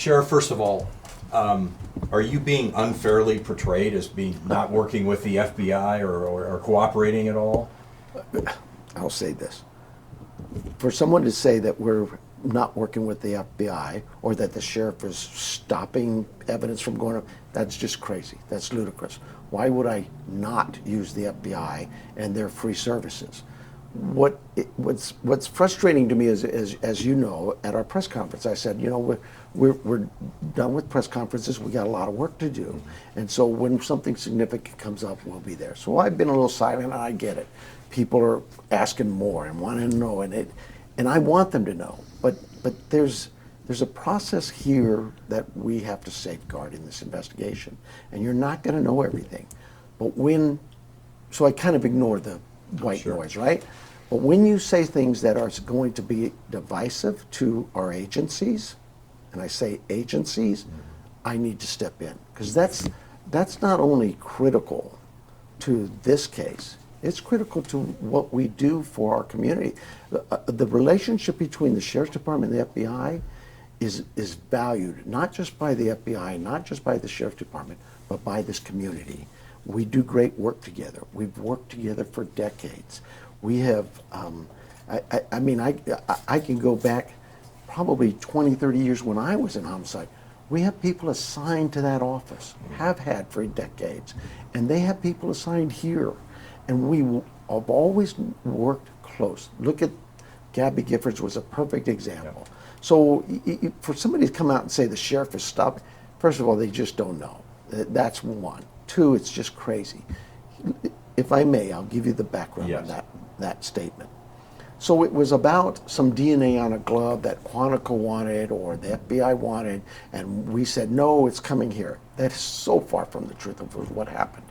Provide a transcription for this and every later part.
Sheriff, first of all, are you being unfairly portrayed as being not working with the FBI or cooperating at all? I'll say this. For someone to say that we're not working with the FBI or that the sheriff is stopping evidence from going up, that's just crazy. That's ludicrous. Why would I not use the FBI and their free services? What's frustrating to me is, as you know, at our press conference, I said, you know, we're done with press conferences. We got a lot of work to do, and so when something significant comes up, we'll be there. So I've been a little silent, and I get it. People are asking more and wanting to know, and I want them to know. But there's a process here that we have to safeguard in this investigation, and you're not going to know everything. But so I kind of ignore the white noise, right? But when you say things that are going to be divisive to our agencies, and I say agencies, I need to step in, because that's not only critical to this case, it's critical to what we do for our community. The relationship between the Sheriff's Department and the FBI is valued, not just by the FBI, not just by the Sheriff's Department, but by this community. We do great work together. We've worked together for decades. We have, I can go back probably 20, 30 years when I was in homicide. We have people assigned to that office, have had for decades, and they have people assigned here. And we have always worked close. Look at Gabby Giffords was a perfect example. Yeah. So for somebody to come out and say the sheriff is stopped, first of all, they just don't know. That's one. Two, it's just crazy. If I may, I'll give you the background on that statement. So it was about some DNA on a glove that Quantico wanted or the FBI wanted, and we said, no, it's coming here. That is so far from the truth of what happened.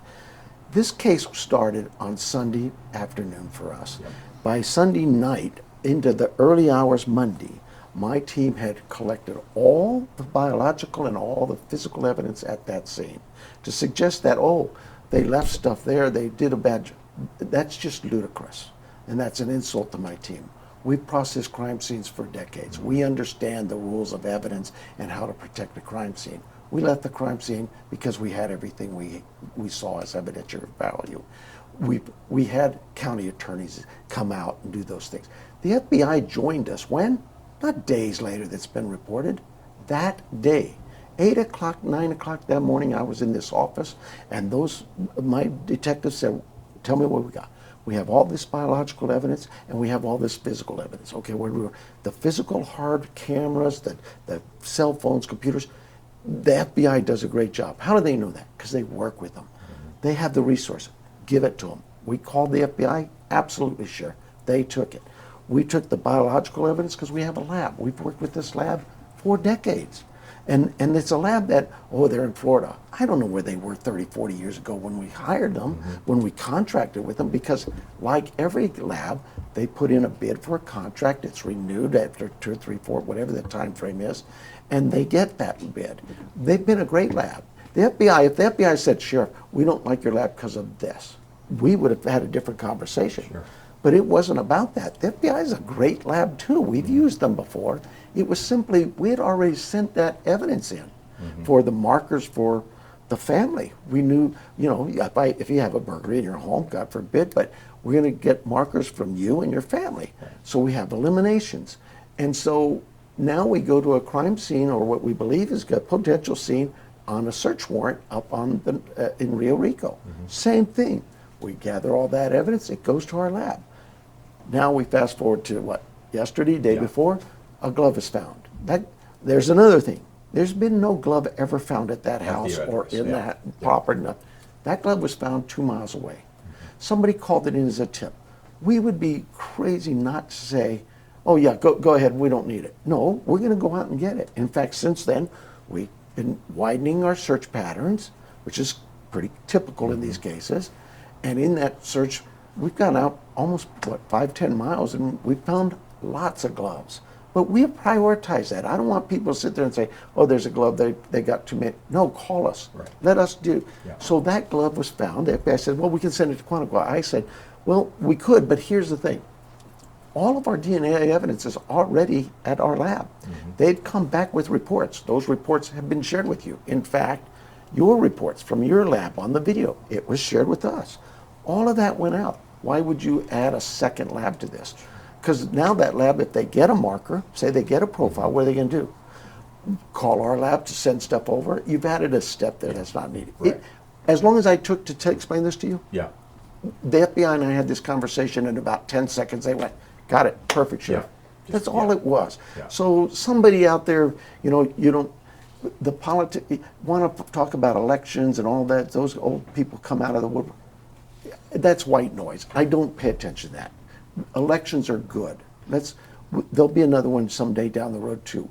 This case started on Sunday afternoon for us. Yep. By Sunday night, into the early hours Monday, my team had collected all the biological and all the physical evidence at that scene to suggest that, oh, they left stuff there, they did a bad job. That's just ludicrous, and that's an insult to my team. We've processed crime scenes for decades. We understand the rules of evidence and how to protect a crime scene. We left the crime scene because we had everything we saw as evidentiary value. We had county attorneys come out and do those things. The FBI joined us when? Not days later that's been reported. That day. 8 o'clock, 9 o'clock that morning, I was in this office, and my detectives said, tell me what we got. We have all this biological evidence, and we have all this physical evidence. Okay, the physical hard cameras, the cell phones, computers, the FBI does a great job. How do they know that? Because they work with them. They have the resource. Give it to them. We called the FBI? Absolutely sure. They took it. We took the biological evidence because we have a lab. We've worked with this lab for decades. And it's a lab that, they're in Florida. I don't know where they were 30, 40 years ago when we hired them, when we contracted with them, because like every lab, they put in a bid for a contract. It's renewed after 2 or 3, 4, whatever the time frame is, and they get that bid. They've been a great lab. The FBI, if the FBI said, Sheriff, we don't like your lab because of this, we would have had a different conversation. Sure. But it wasn't about that. The FBI is a great lab too. We've used them before. It was simply, we had already sent that evidence in for the markers for the family. We knew, if you have a burglary in your home, God forbid, but we're going to get markers from you and your family. Right. So we have eliminations. And so now we go to a crime scene, or what we believe is a potential scene, on a search warrant up on in Rio Rico. Same thing. We gather all that evidence, it goes to our lab. Now we fast forward to yesterday, day before, a glove is found. There's another thing. There's been no glove ever found at that house or in that property. That glove was found 2 miles away. Somebody called it in as a tip. We would be crazy not to say, oh yeah, go ahead, we don't need it. No, we're going to go out and get it. In fact, since then, we've been widening our search patterns, which is pretty typical in these cases. And in that search, we've gone out almost, 5-10 miles, and we found lots of gloves. But we have prioritized that. I don't want people to sit there and say, oh, there's a glove, they got too many. No, call us. Right. Let us do. Yeah. So that glove was found. The FBI said, well, we can send it to Quantico. I said, well, we could, but here's the thing. all of our DNA evidence is already at our lab. They'd come back with reports. Those reports have been shared with you. In fact, your reports from your lab on the video, it was shared with us. All of that went out. Why would you add a second lab to this? Because now that lab, if they get a marker, say they get a profile, what are they going to do? Call our lab to send stuff over. You've added a step there that's not needed. Right. As long as I took to explain this to you, Yeah. the FBI and I had this conversation in about 10 seconds. They went, got it, perfect, Sheriff. Yeah. That's all it was. Yeah. So somebody out there, you don't, the want to talk about elections and all that, those old people come out of the woodwork. That's white noise. I don't pay attention to that. Elections are good. There'll be another one someday down the road too.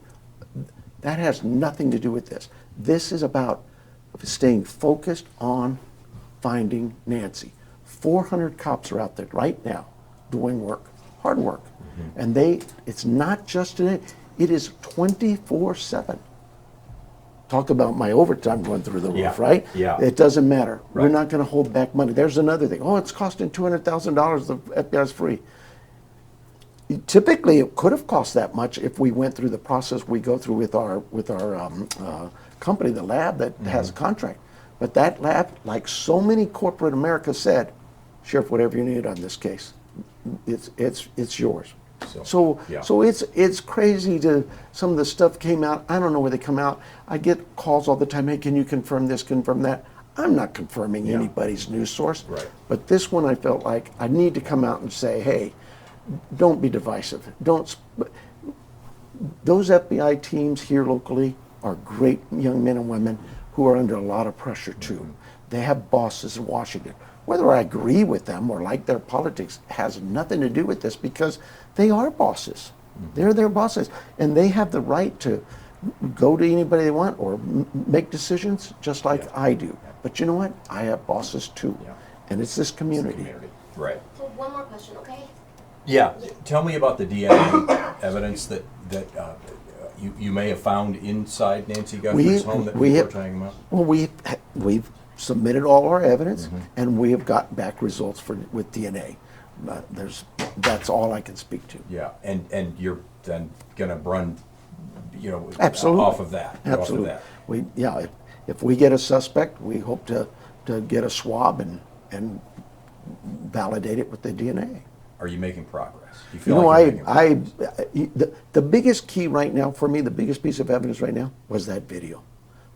That has nothing to do with this. This is about staying focused on finding Nancy. 400 cops are out there right now doing work, hard work. And it's not just today, it is 24/7. Talk about my overtime going through the roof, right? Yeah. It doesn't matter. Right. We're not going to hold back money. There's another thing. Oh, it's costing $200,000. The FBI's free. Typically, it could have cost that much if we went through the process we go through with our company, the lab that has a contract. But that lab, like so many corporate America said, Sheriff, whatever you need on this case, it's yours. So yeah. it's crazy to some of the stuff came out. I don't know where they come out. I get calls all the time. Hey, can you confirm this, confirm that? I'm not confirming anybody's news source. Right. But this one, I felt like I need to come out and say, hey, don't be divisive. Those FBI teams here locally are great young men and women who are under a lot of pressure too. They have bosses in Washington. Whether I agree with them or like their politics has nothing to do with this because they are bosses. They're their bosses. And they have the right to go to anybody they want or make decisions just like I do. But you know what? I have bosses too. Yeah. And it's this community. Right. So one more question, okay? Yeah. Tell me about the DNA evidence that you may have found inside Nancy Guthrie's home that we were talking about. Well, we've submitted all our evidence, and we have got back results with DNA. That's all I can speak to. Yeah, and you're then gonna run, Absolutely. off of that. Absolutely. Off of that. If we get a suspect, we hope to get a swab and validate it with the DNA. Are you making progress? Do you You feel know, like you're making progress? the biggest key right now for me, the biggest piece of evidence right now was that video.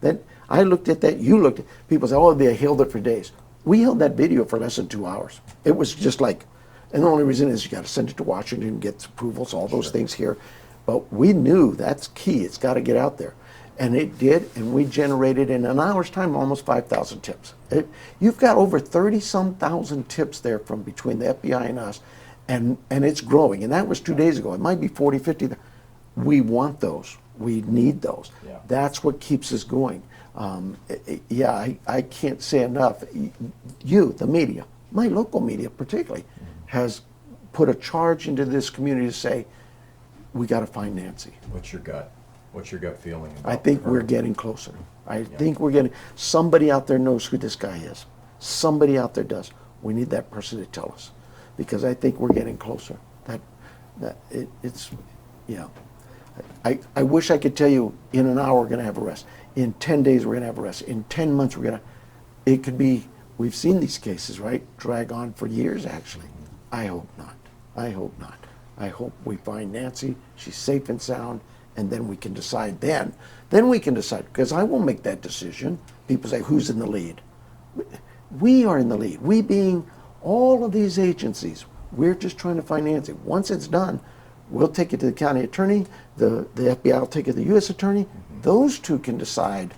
That I looked at that, you looked at, people say, oh, they held it for days. We held that video for less than 2 hours. It was just like, and the only reason is you got to send it to Washington, get approvals, all those things here. But we knew that's key. It's got to get out there. And it did, and we generated in an hour's time almost 5,000 tips. You've got over 30-some thousand tips there from between the FBI and us, and it's growing. And that was 2 days ago. It might be 40, 50. We want those. We need those. Yeah. That's what keeps us going. I can't say enough. You, the media, my local media particularly, has put a charge into this community to say, we got to find Nancy. What's your gut? What's your gut feeling about I think her? we're getting closer. I think we're getting, somebody out there knows who this guy is. Somebody out there does. We need that person to tell us, because I think we're getting closer. I wish I could tell you in an hour we're going to have arrest. In 10 days we're going to have arrest. In 10 months we're going to, it could be, we've seen these cases, right? Drag on for years actually. I hope not. I hope not. I hope we find Nancy, she's safe and sound, and then we can decide then. Then we can decide, because I won't make that decision. People say, who's in the lead? We are in the lead. We being all of these agencies. We're just trying to find Nancy. Once it's done, we'll take it to the county attorney, the FBI will take it to the U.S. attorney. Those two can decide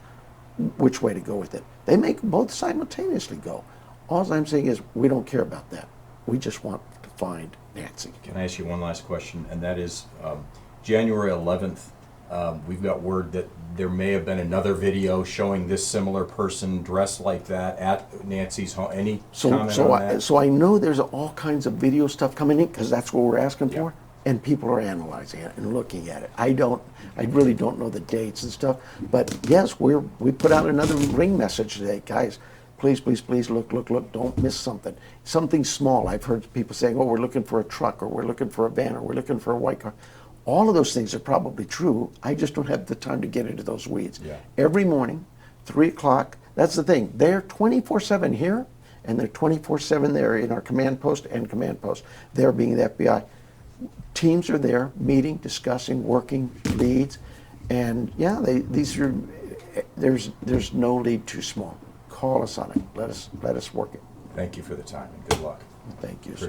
which way to go with it. They make both simultaneously go. All I'm saying is we don't care about that. We just want to find Nancy. Can I ask you one last question? And that is, January 11th, we've got word that there may have been another video showing this similar person dressed like that at Nancy's home. Any comment on that? So I know there's all kinds of video stuff coming in, because that's what we're asking for, and people are analyzing it and looking at it. I really don't know the dates and stuff, but yes, we put out another ring message today, guys. please, please, please look, look, look, don't miss something. Something small. I've heard people saying, oh, we're looking for a truck, or we're looking for a van, or we're looking for a white car. All of those things are probably true. I just don't have the time to get into those weeds. Yeah. Every morning, 3 o'clock, that's the thing. They're 24/7 here, and they're 24/7 there in our command post and command post. They're being the FBI. Teams are there, meeting, discussing, working leads, and yeah, these are. There's no lead too small. Call us on it. Let us work it. Thank you for the time and good luck. Thank you, sir.